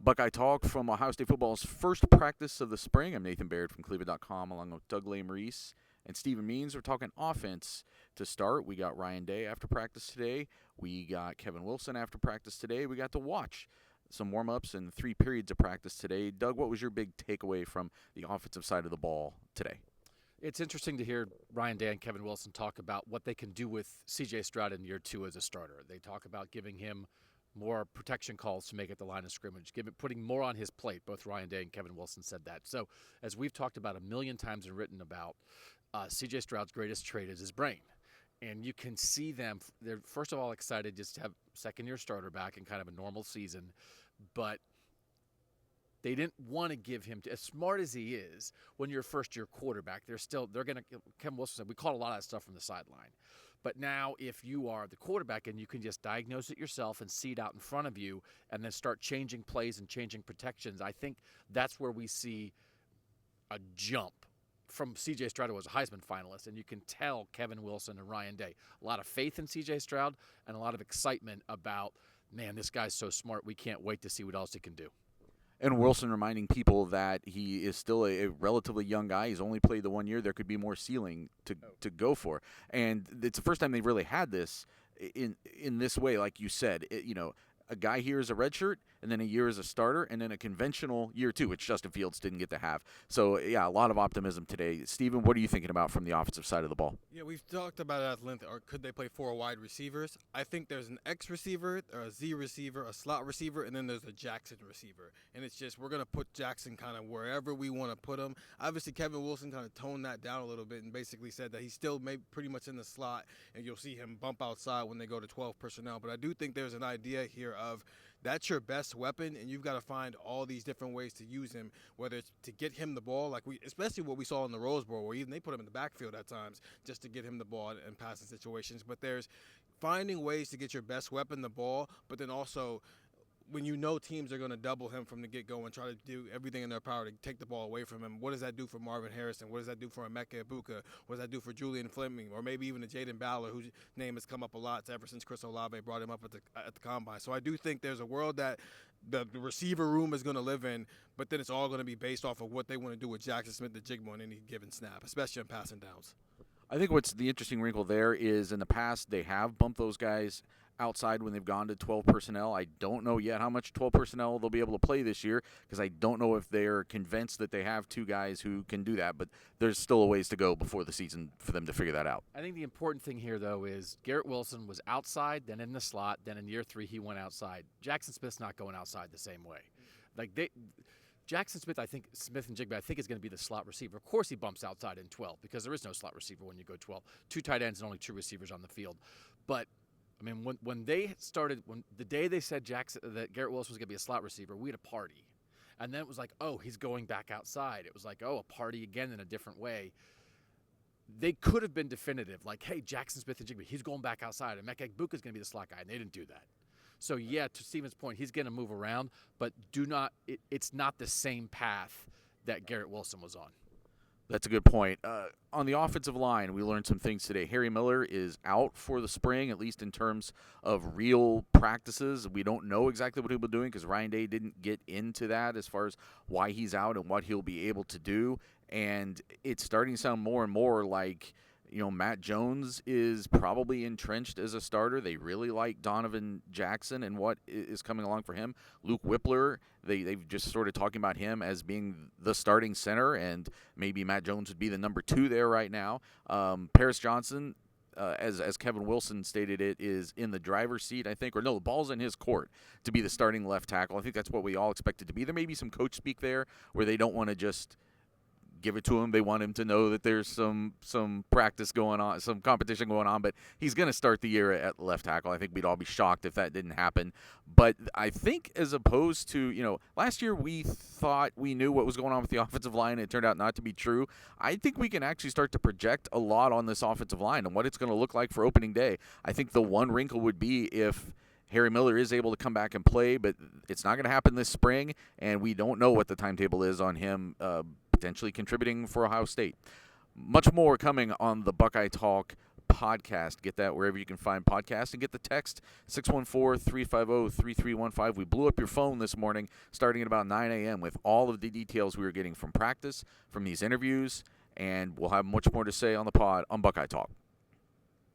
Buckeye Talk from Ohio State football's first practice of the spring. I'm Nathan Baird from cleveland.com along with Doug Lesmerises and Stephen Means. We're talking offense to start. We got Ryan Day after practice today. We got Kevin Wilson after practice today. We got to watch some warm-ups and 3 periods of practice today. Doug, what was your big takeaway from the offensive side of the ball today? It's interesting to hear Ryan Day and Kevin Wilson talk about what they can do with C.J. Stroud in year 2 as a starter. They talk about giving him more protection calls to make it the line of scrimmage, putting more on his plate. Both Ryan Day and Kevin Wilson said that. So as we've talked about a million times and written about, C.J. Stroud's greatest trait is his brain. And you can see them, they're first of all excited just to have second-year starter back in kind of a normal season, but they didn't want to give him, as smart as he is, when you're a first-year quarterback, Kevin Wilson said, we caught a lot of that stuff from the sideline. But now if you are the quarterback and you can just diagnose it yourself and see it out in front of you and then start changing plays and changing protections, I think that's where we see a jump from C.J. Stroud, who was a Heisman finalist, and you can tell Kevin Wilson and Ryan Day a lot of faith in C.J. Stroud and a lot of excitement about, man, this guy's so smart, we can't wait to see what else he can do. And Wilson reminding people that he is still a relatively young guy. He's only played the 1 year. There could be more ceiling to go for. And it's the first time they've really had this in this way, like you said. A guy here is a redshirt, and then a year as a starter, and then a conventional year 2, which Justin Fields didn't get to have. So, yeah, a lot of optimism today. Steven, what are you thinking about from the offensive side of the ball? Yeah, we've talked about it at length. Or could they play 4 wide receivers? I think there's an X receiver, or a Z receiver, a slot receiver, and then there's a Jackson receiver. And it's just we're going to put Jackson kind of wherever we want to put him. Obviously, Kevin Wilson kind of toned that down a little bit and basically said that he's still pretty much in the slot, and you'll see him bump outside when they go to 12 personnel. But I do think there's an idea here of that's your best weapon, and you've got to find all these different ways to use him, whether it's to get him the ball, especially what we saw in the Rose Bowl, where even they put him in the backfield at times just to get him the ball in passing situations. But there's finding ways to get your best weapon the ball, but then also when you know teams are going to double him from the get-go and try to do everything in their power to take the ball away from him, what does that do for Marvin Harrison? What does that do for Emeka Ibuka? What does that do for Julian Fleming? Or maybe even a Jaden Ballard, whose name has come up a lot ever since Chris Olave brought him up at the Combine. So I do think there's a world that the receiver room is going to live in, but then it's all going to be based off of what they want to do with Jackson Smith, the Jigma, on any given snap, especially on passing downs. I think what's the interesting wrinkle there is in the past they have bumped those guys outside when they've gone to 12 personnel. I don't know yet how much 12 personnel they'll be able to play this year because I don't know if they're convinced that they have 2 guys who can do that, but there's still a ways to go before the season for them to figure that out. I think the important thing here, though, is Garrett Wilson was outside, then in the slot, then in year 3 he went outside. Jackson Smith's not going outside the same way. Jackson Smith, Smith and Jigba, is going to be the slot receiver. Of course he bumps outside in 12 because there is no slot receiver when you go 12. 2 tight ends and only 2 receivers on the field. But I mean, when the day they said that Garrett Wilson was going to be a slot receiver, we had a party. And then it was like, oh, he's going back outside. It was like, oh, a party again in a different way. They could have been definitive, like, hey, Jackson Smith and Jigba, he's going back outside, and Emeka Ibuka is going to be the slot guy, and they didn't do that. So, yeah, to Steven's point, he's going to move around, but it's not the same path that Garrett Wilson was on. That's a good point. On the offensive line, we learned some things today. Harry Miller is out for the spring, at least in terms of real practices. We don't know exactly what he'll be doing because Ryan Day didn't get into that as far as why he's out and what he'll be able to do. And it's starting to sound more and more like, Matt Jones is probably entrenched as a starter. They really like Donovan Jackson and what is coming along for him. Luke Whippler, they've just sort of talking about him as being the starting center, and maybe Matt Jones would be the number 2 there right now. Paris Johnson, as Kevin Wilson stated it, is in the driver's seat, I think. Or no, the ball's in his court to be the starting left tackle. I think that's what we all expected to be. There may be some coach speak there where they don't want to just give it to him. They want him to know that there's some practice going on, some competition going on, but he's going to start the year at left tackle. I think we'd all be shocked if that didn't happen. But I think as opposed to, last year we thought we knew what was going on with the offensive line, and it turned out not to be true. I think we can actually start to project a lot on this offensive line and what it's going to look like for opening day. I think the one wrinkle would be if Harry Miller is able to come back and play, but it's not going to happen this spring, and we don't know what the timetable is on him potentially contributing for Ohio State. Much more coming on the Buckeye Talk podcast. Get that wherever you can find podcasts, and get the text 614-350-3315. We blew up your phone this morning starting at about 9 a.m. with all of the details we were getting from practice, from these interviews, and we'll have much more to say on the pod on Buckeye Talk.